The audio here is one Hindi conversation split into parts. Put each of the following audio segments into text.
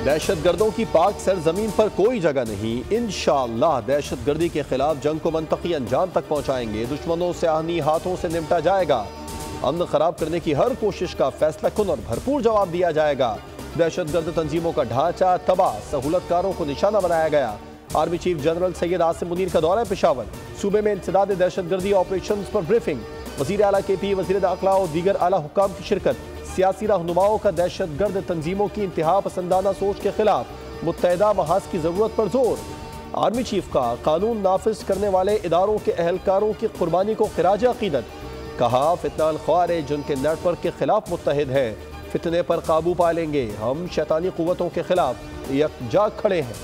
दहशत गर्दों की पाक सरजमीन पर कोई जगह नहीं। इंशाअल्लाह दहशत गर्दी के खिलाफ जंग को मंतकी अंजाम तक पहुंचाएंगे। दुश्मनों से आहनी हाथों से निपटा जाएगा। अमन खराब करने की हर कोशिश का फैसला कुन और भरपूर जवाब दिया जाएगा। दहशत गर्द तंजीमों का ढांचा तबाह, सहूलतकारों को निशाना बनाया गया। Army chief general Syed Asim Munir का दौरा पेशावर। सूबे में इंसदाद दहशत गर्दी ऑपरेशन पर ब्रीफिंग। वज़ीर आला KP, वज़ीर दाखिला और दीगर आला हुक्काम की शिरकत। सियासी रहनुमाओं का दहशत गर्द तंजीमों की इंतहा पसंदाना सोच के खिलाफ मुत्तहदा महाज की जरूरत पर जोर। आर्मी चीफ का कानून नाफिज करने वाले इदारों के अहलकारों की कुर्बानी को खिराज अकीदत। कहा फितना अल ख्वारिज उनके नेटवर्क के खिलाफ मुत्तहिद है। फितने पर काबू पा लेंगे। हम शैतानी कुव्वतों के खिलाफ यकजाक खड़े हैं।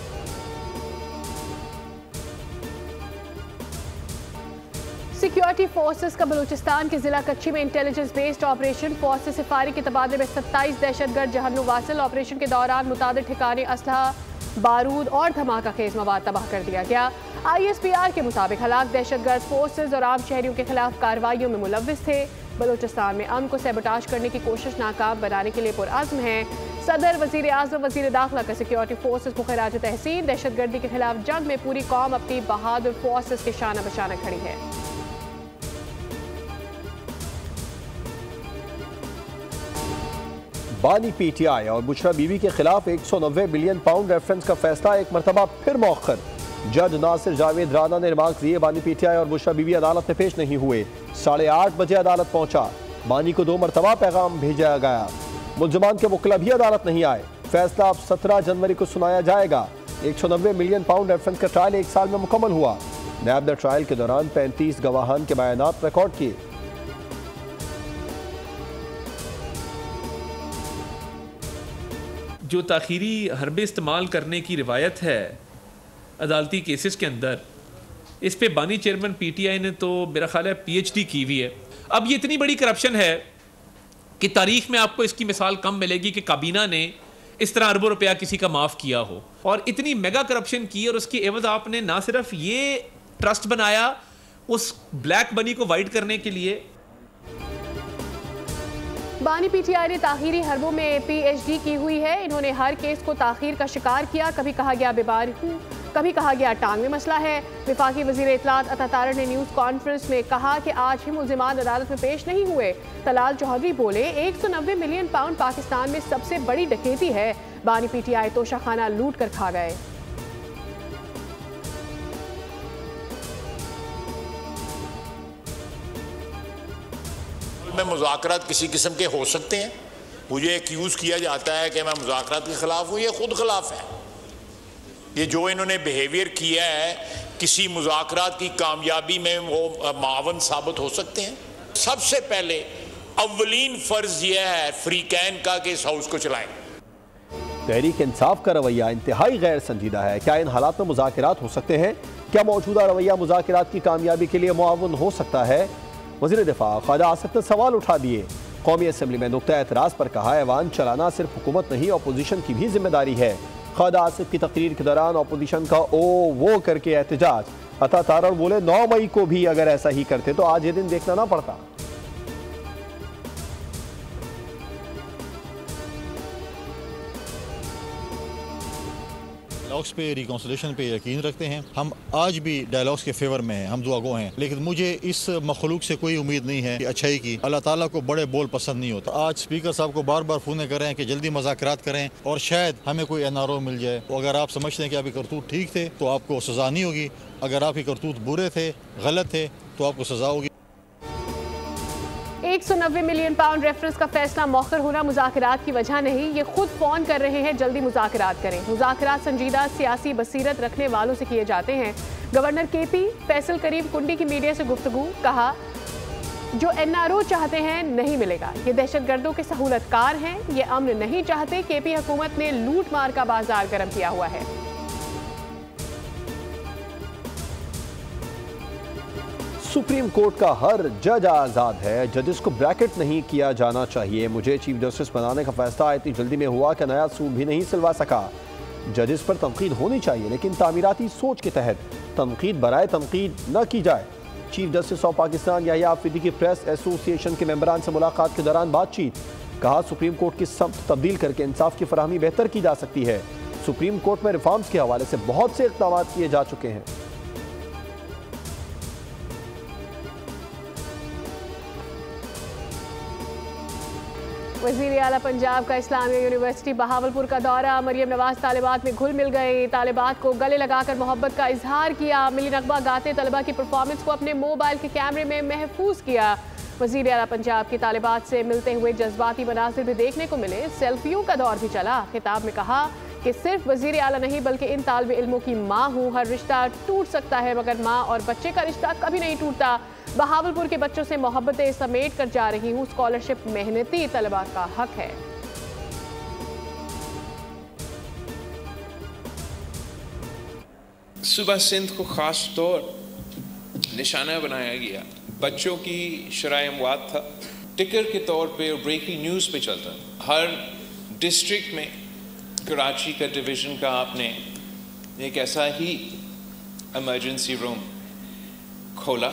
सिक्योरिटी फोर्सेस का बलूचिस्तान के जिला कच्ची में इंटेलिजेंस बेस्ड ऑपरेशन। फौज से सिफारी के तबादले में 27 दहशतगर्द जहन्नुम वासिल। ऑपरेशन के दौरान मुतादिद ठिकाने, असलहा, बारूद और धमाका खेज मवाद तबाह कर दिया गया। ISPR के मुताबिक हलाक दहशतगर्द फोर्सेस और आम शहरियों के खिलाफ कार्रवाइयों में मुलव्विस थे। बलूचिस्तान में अमन को सैबोटाज करने की कोशिश नाकाम बनाने के लिए पुरअज़्म है। सदर, वज़ीर आज़म, वज़ीर दाखिला का सिक्योरिटी फोर्सेस को खिराज तहसीन। दहशतगर्दी के खिलाफ जंग में पूरी कौम अपनी बहादुर फोर्सेस के शाना बशाना खड़ी है। बानी PTI और बुशरा बीवी के खिलाफ 190 बिलियन पाउंड रेफरेंस का फैसला एक मरतबा फिर मौखर। जज नासिर जावेद राना ने रिमार्क दिए। बानी PTI और बुशरा बीवी अदालत में पेश नहीं हुए। 8:30 बजे अदालत पहुंचा। बानी को 2 मरतबा पैगाम भेजा गया। मुल्जमान के वकील भी अदालत नहीं आए। फैसला अब 17 जनवरी को सुनाया जाएगा। 190 मिलियन पाउंड रेफरेंस का ट्रायल 1 साल में मुकम्मल हुआ। नैब ने ट्रायल के दौरान 35 गवाहान के बयानात रिकॉर्ड किए। जो ताखीरी हरबे इस्तेमाल करने की रिवायत है अदालती केसेस के अंदर, इस पे बानी चेयरमैन PTI ने तो मेरा ख्याल है PhD की हुई है। अब ये इतनी बड़ी करप्शन है कि तारीख में आपको इसकी मिसाल कम मिलेगी कि काबीना ने इस तरह अरबों रुपया किसी का माफ़ किया हो और इतनी मेगा करप्शन की, और उसकी एवज आपने ना सिर्फ ये ट्रस्ट बनाया उस ब्लैक मनी को वाइट करने के लिए। बानी PTI ने ताखीरी हरबों में PhD की हुई है। इन्होंने हर केस को ताखीर का शिकार किया। कभी कहा गया बीमार हूँ, कभी कहा गया टांग में मसला है। विफाकी वज़ीर इत्तलात अता तारड़ ने न्यूज़ कॉन्फ्रेंस में कहा कि आज ही मुल्ज़िमान अदालत में पेश नहीं हुए। तलाल चौधरी बोले 190 मिलियन पाउंड पाकिस्तान में सबसे बड़ी डकैती है। बानी PTI तोशाखाना लूट कर खा गए। में मुज़ाकरात किसी किस्म के हो सकते हैं। मुझे एक्यूज़ किया जाता है कि मैं मुज़ाकरात के ख़िलाफ़ हूँ, ये खुद ख़िलाफ़ है। ये जो इन्होंने बिहेवियर किया है, किसी मुज़ाकरात की कामयाबी में वो मावन साबित हो सकते हैं। सबसे पहले अव्वलीन फ़र्ज़ यह है फ्रीकैन का कि इस हाउस को चलाएं। तहरीक इंसाफ का रवैया इंतहाई गैर संजीदा है। क्या इन हालात में मुज़ाकरात हो सकते हैं? क्या मौजूदा रवैया मुज़ाकरात की कामयाबी के लिए मुआवन हो सकता है? वज़ीर दिफा ख्वाजा आसिफ ने सवाल उठा दिए। कौमी असम्बली में नुक्ता एतराज़ पर कहा ऐवान चलाना सिर्फ हुकूमत नहीं अपोजिशन की भी जिम्मेदारी है। ख्वाजा आसिफ की तकरीर के दौरान अपोजिशन का ओ वो करके एहतजाज। अता तारड़ बोले 9 मई को भी अगर ऐसा ही करते तो आज ये दिन देखना ना पड़ता। डायलॉग्स पे, रिकॉन्सिलेशन पे यकीन रखते हैं। हम आज भी डायलॉग्स के फेवर में हैं, हम दुआगो हैं। लेकिन मुझे इस मखलूक से कोई उम्मीद नहीं है कि अच्छाई की। अल्लाह ताला को बड़े बोल पसंद नहीं होता। आज स्पीकर साहब को बार बार फोन कर रहे हैं कि जल्दी मुज़ाकरात करें और शायद हमें कोई NRO मिल जाए। तो अगर आप समझते हैं कि आपके करतूत ठीक थे तो आपको सज़ा नहीं होगी। अगर आपके करतूत बुरे थे, गलत थे, तो आपको सज़ा होगी। 190 मिलियन पाउंड रेफरेंस का फैसला मौखर होना मुज़ाकरात की वजह नहीं। ये खुद फोन कर रहे हैं जल्दी मुज़ाकरात करें। मुज़ाकरात संजीदा सियासी बसीरत रखने वालों से किए जाते हैं। गवर्नर KP फैसल करीम कुंडी की मीडिया से गुफ्तगू। कहा जो NRO चाहते हैं नहीं मिलेगा। ये दहशतगर्दों के सहूलतकार हैं, ये अमन नहीं चाहते। KP हुकूमत ने लूट मार का बाजार गर्म किया हुआ है। सुप्रीम कोर्ट का हर जज आज़ाद है। जजेस को ब्रैकेट नहीं किया जाना चाहिए। मुझे चीफ जस्टिस बनाने का फैसला इतनी जल्दी में हुआ कि नया सूट भी नहीं सिलवा सका। जजेस पर तनकीद होनी चाहिए लेकिन तामीराती सोच के तहत। तनकीद बराए तनकीद न की जाए। Chief justice of Pakistan Yahya Afridi की प्रेस एसोसिएशन के मेंबरान से मुलाकात के दौरान बातचीत। कहा सुप्रीम कोर्ट की समत तब्दील करके इंसाफ की फराहमी बेहतर की जा सकती है। सुप्रीम कोर्ट में रिफॉर्म्स के हवाले से बहुत से इक़दाम किए जा चुके हैं। वज़ीर आला पंजाब का इस्लामिया यूनिवर्सिटी बहावलपुर का दौरा। मरियम नवाज तालिबात में घुल मिल गए, तालिबात को गले लगाकर मोहब्बत का इजहार किया। मिली नगमा गाते तलबा की परफॉर्मेंस को अपने मोबाइल के कैमरे में महफूज किया। वज़ीर आला पंजाब की तालिबात से मिलते हुए जज्बाती मनाज़िर भी देखने को मिले। सेल्फियों का दौर भी चला। खिताब में कहा कि सिर्फ वज़ीर आला नहीं बल्कि इन तालिब इल्मों की माँ हूँ। हर रिश्ता टूट सकता है मगर माँ और बच्चे का रिश्ता कभी नहीं टूटता। बहावलपुर के बच्चों से मोहब्बतें समेट कर जा रही हूँ। स्कॉलरशिप मेहनती तलबा का हक है। सुबह सिंध को खास तौर निशाना बनाया गया। बच्चों की शराय अमवात था, टिकर के तौर पे और ब्रेकिंग न्यूज़ पे चलता। हर डिस्ट्रिक्ट में कराची का डिवीज़न का आपने एक ऐसा ही इमरजेंसी रूम खोला।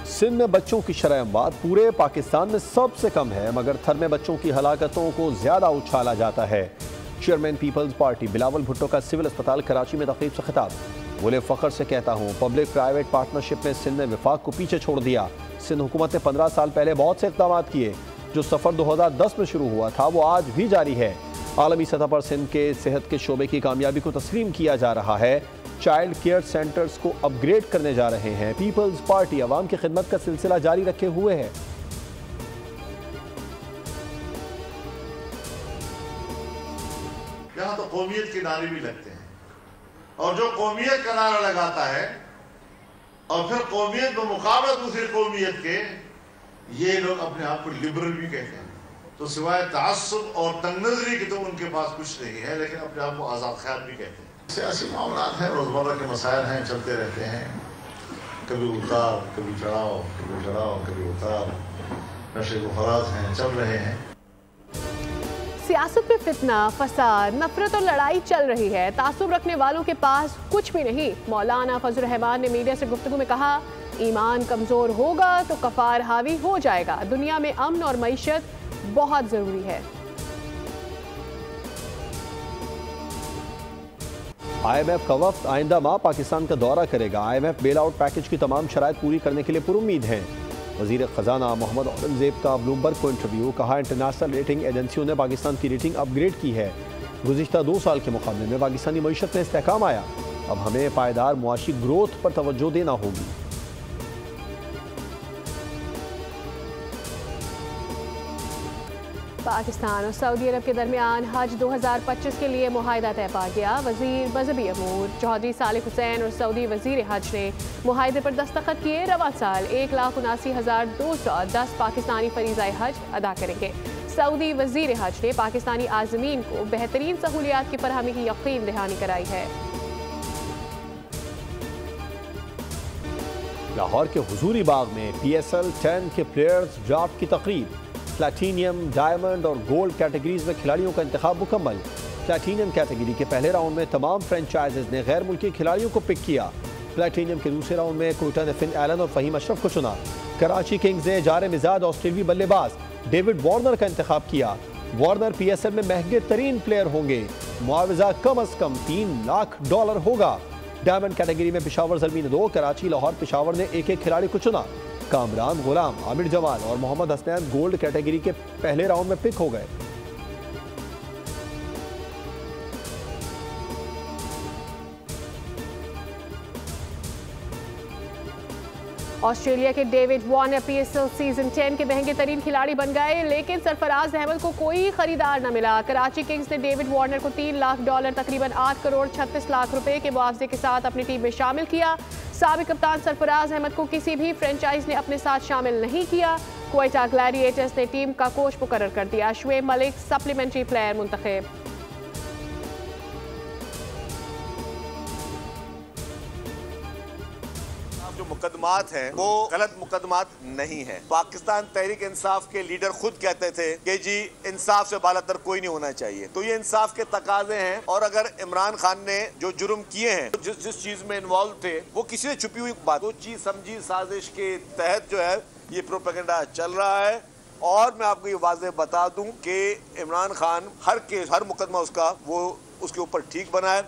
सिंध में बच्चों की शरह अमवात पूरे पाकिस्तान में सबसे कम है, मगर थर में बच्चों की हलाकतों को ज्यादा उछाला जाता है। Chairman Peoples Party Bilawal Bhutto का सिविल अस्पताल कराची में तकरीब से खिताब। बोले फख्र से कहता हूँ पब्लिक प्राइवेट पार्टनरशिप में सिंध ने विफाक को पीछे छोड़ दिया। सिंध हुकूमत ने 15 साल पहले बहुत से इक़दाम किए। जो सफ़र 2010 में शुरू हुआ था वो आज भी जारी है। आलमी सतह पर सिंध के सेहत के शोबे की कामयाबी को तस्लीम किया जा रहा है। चाइल्ड केयर सेंटर्स को अपग्रेड करने जा रहे हैं। पीपल्स पार्टी अवाम की खिदमत का सिलसिला जारी रखे हुए है। यहाँ तो कौमियत के नारे भी लगते हैं और जो कौमियत का नारा लगाता है और फिर कौमियत में मुकाबला दूसरी कौमियत के, ये लोग अपने आप को लिबरल भी कहते हैं। तो सिवाय तअस्सुब और तंगनज़री की तो उनके पास कुछ नहीं है, लेकिन अपने आप को आज़ाद ख्याल भी कहते हैं। सियासी मामला हैं, रोज़मर्रा के मसाइल हैं, चलते रहते हैं। कभी उतार, कभी चढ़ाव, कभी चढ़ाव, कभी उतार। नशे को फराज हैं, चल रहे हैं। सियासत में फितना, फसाद, नफरत और लड़ाई चल रही है। तासुब रखने वालों के पास कुछ भी नहीं। मौलाना फजल रहमान ने मीडिया से गुफ्तगू में कहा, ईमान कमज़ोर होगा तो कफार हावी हो जाएगा। दुनिया में अमन और मईशत बहुत ज़रूरी है। IMF का वफ्द आइंदा माह पाकिस्तान का दौरा करेगा। IMF बेल आउट पैकेज की तमाम शराइत पूरी करने के लिए पुरुम्मीद हैं। वज़ीर ख़जाना मोहम्मद औरंगज़ेब का ब्लूमबर्ग को इंटरव्यू। कहा इंटरनेशनल रेटिंग एजेंसियों ने पाकिस्तान की रेटिंग अपग्रेड की है। गुज़िश्ता 2 साल के मुकाबले में पाकिस्तानी मईशत में इस्तेहकाम आया। अब हमें पायदार मुआशी ग्रोथ पर तवज्जो देना होगी। पाकिस्तान और सऊदी अरब के दरमियान हज 2025 के लिए मुआहिदा तय पा गया। वज़ीर मज़हबी अमूर चौधरी सालिक हुसैन और सऊदी वज़ीर हज ने मुआहिदे पर दस्तखत किए। रवा साल 1,79,210 पाकिस्तानी फरीज़ाए हज अदा करेंगे। सऊदी वज़ीर हज ने पाकिस्तानी आज़मीन को बेहतरीन सहूलियात की फरहमी की यकीन दहानी कराई है। लाहौर के हुजूरी बाग में PSL 10 के प्लेयर्स ड्राफ्ट की तकरीब। प्लैटिनियम, डायमंड और गोल्ड कैटेगरीज में खिलाड़ियों का इंतखाब मुकम्मल। प्लैटिनियम कैटेगरी के पहले राउंड में तमाम फ्रेंचाइजेज ने गैर मुल्की खिलाड़ियों को पिक किया। प्लैटिनियम के दूसरे राउंड में कोयटा ने फिन एलन और फहीम अशरफ को चुना। कराची किंग्स ने जारे मिजाज ऑस्ट्रेलियाई बल्लेबाज डेविड वार्नर का इंतखाब किया। वार्नर PSL में महंगे तरीन प्लेयर होंगे। मुआवजा कम अज कम $3 लाख होगा। डायमंड कैटेगरी में पेशावर ज़ल्मी ने 2, कराची, लाहौर, पेशावर ने एक खिलाड़ी को चुना। कामरान, गुलाम, आमिर जमाल और मोहम्मद हसनैन गोल्ड कैटेगरी के पहले राउंड में पिक हो गए। ऑस्ट्रेलिया के डेविड वार्नर PSL सीजन 10 के महंगे तरीन खिलाड़ी बन गए, लेकिन सरफराज अहमद को कोई खरीदार न मिला। कराची किंग्स ने डेविड वार्नर को $3 लाख तकरीबन 8 करोड़ 36 लाख रुपए के मुआवजे के साथ अपनी टीम में शामिल किया। साबिक कप्तान सरफराज अहमद को किसी भी फ्रेंचाइज ने अपने साथ शामिल नहीं किया। क्वेटा ग्लैडिएटर्स ने टीम का कोच मुकर्रर कर दिया। शुएब मलिक सप्लीमेंट्री प्लेयर मुंतखब। जो मुकदमात हैं वो गलत मुकदमात नहीं है। पाकिस्तान तहरीक इंसाफ के लीडर खुद कहते थे कि जी इंसाफ से बालातर कोई नहीं होना चाहिए। तो ये इंसाफ के तकाजे हैं और अगर इमरान खान ने जो जुर्म किए हैं, जिस चीज में इन्वॉल्व थे, वो किसी ने छुपी हुई बात, वो चीज समझी साजिश के तहत जो है ये प्रोपेगेंडा चल रहा है। और मैं आपको ये वाज़ेह बता दूं कि इमरान खान हर मुकदमा उसका वो उसके ऊपर ठीक बना है।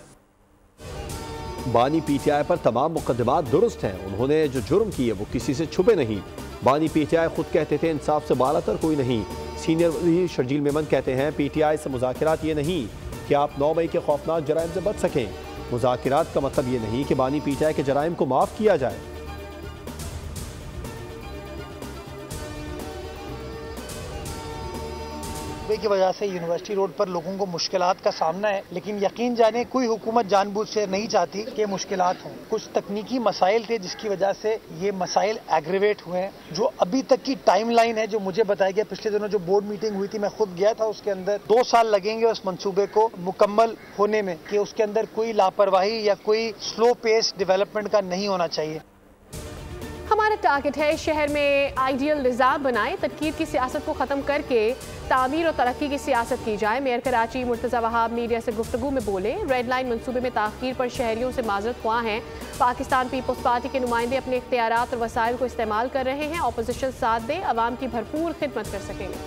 बानी पीटीआई पर तमाम मुकदमात दुरुस्त हैं। उन्होंने जो जुर्म किए वो किसी से छुपे नहीं। बानी पीटीआई खुद कहते थे इंसाफ से बालातर कोई नहीं। सीनियर वज़ीर शर्जील मेमन कहते हैं पीटीआई से मुज़ाकिरात ये नहीं कि आप 9 मई के खौफनाक जराइम से बच सकें। मुज़ाकिरात का मतलब ये नहीं कि बानी पीटीआई के जराइम को माफ़ किया जाए। की वजह से यूनिवर्सिटी रोड पर लोगों को मुश्किलात का सामना है, लेकिन यकीन जाने कोई हुकूमत जानबूझ से नहीं चाहती कि मुश्किलात हों। कुछ तकनीकी मसाइल थे जिसकी वजह से ये मसाइल एग्रीवेट हुए हैं। जो अभी तक की टाइमलाइन है जो मुझे बताया गया, पिछले दिनों जो बोर्ड मीटिंग हुई थी मैं खुद गया था, उसके अंदर 2 साल लगेंगे उस मंसूबे को मुकम्मल होने में, कि उसके अंदर कोई लापरवाही या कोई स्लो पेस डेवलपमेंट का नहीं होना चाहिए। हमारा टारगेट है शहर में आइडियल निज़ाम बनाए, तनकीद की सियासत को ख़त्म करके तामीर और तरक्की की सियासत की जाए। मेयर कराची मुर्तज़ा वहाब मीडिया से गुफ्तगू में बोले, रेड लाइन मंसूबे में ताख़ीर पर शहरियों से माजरत ख्वाह हैं। पाकिस्तान पीपल्स पार्टी के नुमाइंदे अपने इख्तियारात और वसाइल को इस्तेमाल कर रहे हैं। अपोजिशन साथ दे, अवाम की भरपूर खिदमत कर सकेंगे।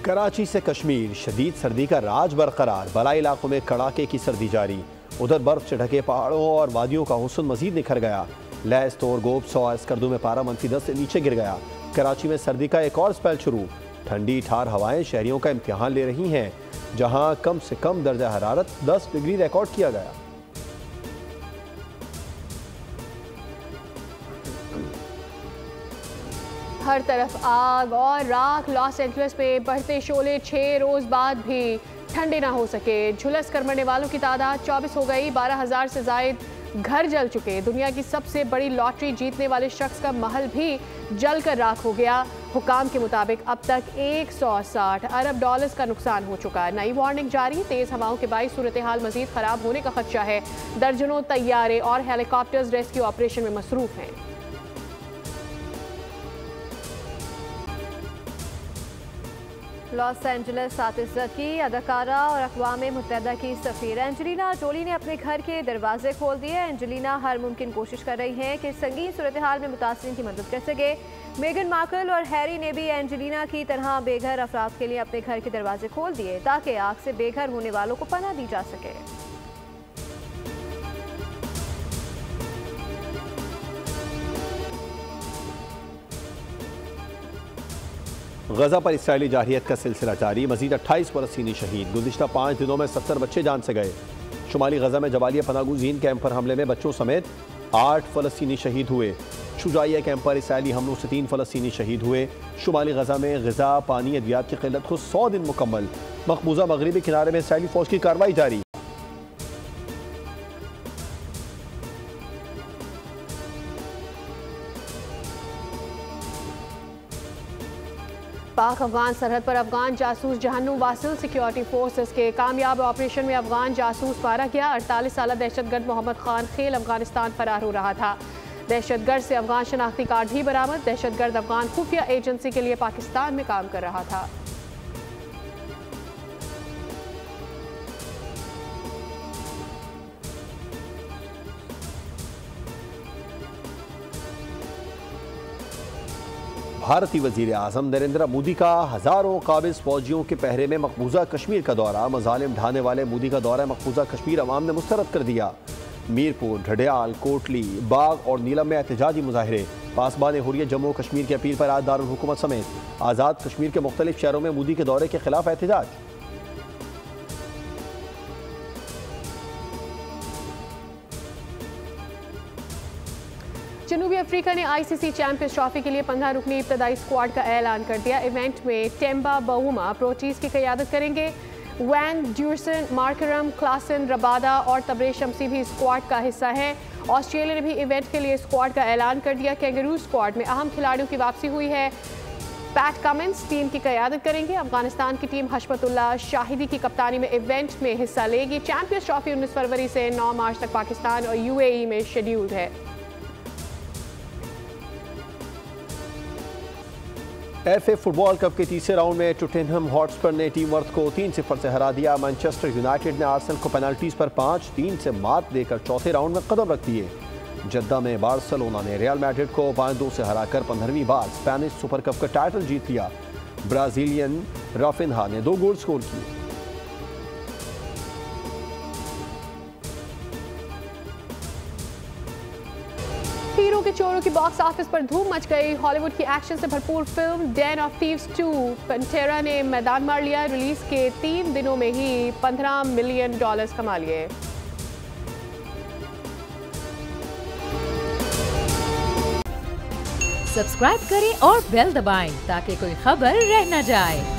कराची से कश्मीर, शदीद सर्दी का राज बरकरार। बलाई इलाकों में कड़ाके की सर्दी जारी। उधर बर्फ से ढके पहाड़ों और वादियों का हुस्न मजीद निखर गया। लैस, तोर, गोब, सौर, स्कर्दू में पारा -10 से नीचे गिर गया। कराची में सर्दी का एक और स्पेल शुरू। ठंडी ठार हवाएं शहरियों का इम्तिहान ले रही हैं, जहां कम से कम दर्जा हरारत 10 डिग्री रिकॉर्ड किया गया। हर तरफ आग और राख। लॉस एंजलिस में बढ़ते शोले 6 रोज बाद भी ठंडे ना हो सके। झुलस कर मरने वालों की तादाद 24 हो गई। 12,000 से जायद घर जल चुके। दुनिया की सबसे बड़ी लॉटरी जीतने वाले शख्स का महल भी जलकर राख हो गया। हुकाम के मुताबिक अब तक 160 अरब डॉलर्स का नुकसान हो चुका है। नई वार्निंग जारी। तेज हवाओं के बाइस सूरत हाल मजीद खराब होने का खदशा है। दर्जनों तैयारे और हेलीकॉप्टर्स रेस्क्यू ऑपरेशन में मसरूफ हैं। लॉस एंजलिस सात-इज़्ज़त की अदाकारा और अक़वाम मुत्तहिदा की सफ़ीर एंजेलिना जोली ने अपने घर के दरवाजे खोल दिए। एंजेलिना हर मुमकिन कोशिश कर रही हैं कि संगीन सूरत हाल में मुतासिरीन की मदद कर सके। मेगन मार्कल और हैरी ने भी एंजेलिना की तरह बेघर अफराद के लिए अपने घर के दरवाजे खोल दिए ताकि आग से बेघर होने वालों को पनाह दी जा सके। गजा पर इसराइली जारहियत का सिलसिला जारी। मजीद 28 फ़लस्तीनी शहीद। गुज़िश्ता 5 दिनों में 70 बच्चे जान से गए। शुमाली गजा में जबालिया पनागुज़ीन कैंप पर हमले में बच्चों समेत 8 फ़लस्तीनी शहीद हुए। शुजाइया कैंप पर इसराइली हमलों से 3 फ़लस्तीनी शहीद हुए। शुमाली गजा में ग़िज़ा, पानी, अद्वियात की क़िल्लत को 100 दिन मुकम्मल। मकबूजा मगरबी किनारे में इसराइली फ़ौज की कार्रवाई जारी। पाक अफगान सरहद पर अफगान जासूस जहन्नु वासिल सिक्योरिटी फोर्सेस के कामयाब ऑपरेशन में अफगान जासूस मारा गया। 48 साल दहशतगर्द मोहम्मद खान खेल अफगानिस्तान फरार हो रहा था। दहशतगर्द से अफगान शनाख्ती कार्ड भी बरामद। दहशतगर्द अफगान खुफिया एजेंसी के लिए पाकिस्तान में काम कर रहा था। भारतीय वज़ीर आज़म नरेंद्र मोदी का हज़ारों काबिज़ फौजियों के पहरे में मकबूजा कश्मीर का दौरा। मज़ालिम ढाने वाले मोदी का दौरा मकबूजा कश्मीर अवाम ने मुस्तरद कर दिया। मीरपुर, ढडियाल, कोटली, बाग और नीलम में एहतजाजी मुजाहरे। पासबान हुर्रियत जम्मू कश्मीर की अपील पर आज दारुल हुकूमत समेत आज़ाद कश्मीर के मुख्तलिफ शहरों में मोदी के दौरे के खिलाफ एहतजाज। जनूबी अफ्रीका ने ICC चैंपियंस ट्रॉफी के लिए 15 रुकनी इब्तदाई स्क्वाड का ऐलान कर दिया। इवेंट में टेम्बा बाउमा प्रोटीज की क़यादत करेंगे। वैन ड्यूरसन, मार्करम, क्लासन, रबादा और तबरेज शमसी भी स्क्वाड का हिस्सा हैं। ऑस्ट्रेलिया ने भी इवेंट के लिए स्क्वाड का ऐलान कर दिया। कैंगरू स्क्वाड में अहम खिलाड़ियों की वापसी हुई है। पैट कमिंस टीम की क़यादत करेंगे। अफगानिस्तान की टीम हशमतुल्लाह शाहिदी की कप्तानी में इवेंट में हिस्सा लेगी। चैंपियंस ट्रॉफी 19 फरवरी से 9 मार्च तक पाकिस्तान और UAE में शेड्यूल्ड है। FA फुटबॉल कप के तीसरे राउंड में टोटेनहम हॉटस्पर ने टीम वर्थ को 3-0 से हरा दिया। मैनचेस्टर यूनाइटेड ने आर्सेनल को पेनल्टीज पर 5-3 से मात देकर चौथे राउंड में कदम रख दिए। जद्दा में बार्सिलोना ने रियल मैड्रिड को 5-2 से हराकर 15वीं बार स्पेनिश सुपर कप का टाइटल जीत लिया। ब्राजीलियन राफिन्हा ने 2 गोल स्कोर किए। हीरो के चोरों की बॉक्स ऑफिस पर धूम मच गई। हॉलीवुड की एक्शन से भरपूर फिल्म डेन ऑफ थीव्स 2 पेंटेरा ने मैदान मार लिया। रिलीज के 3 दिनों में ही $15 मिलियन कमा लिए। सब्सक्राइब करें और बेल दबाएं ताकि कोई खबर रह न जाए।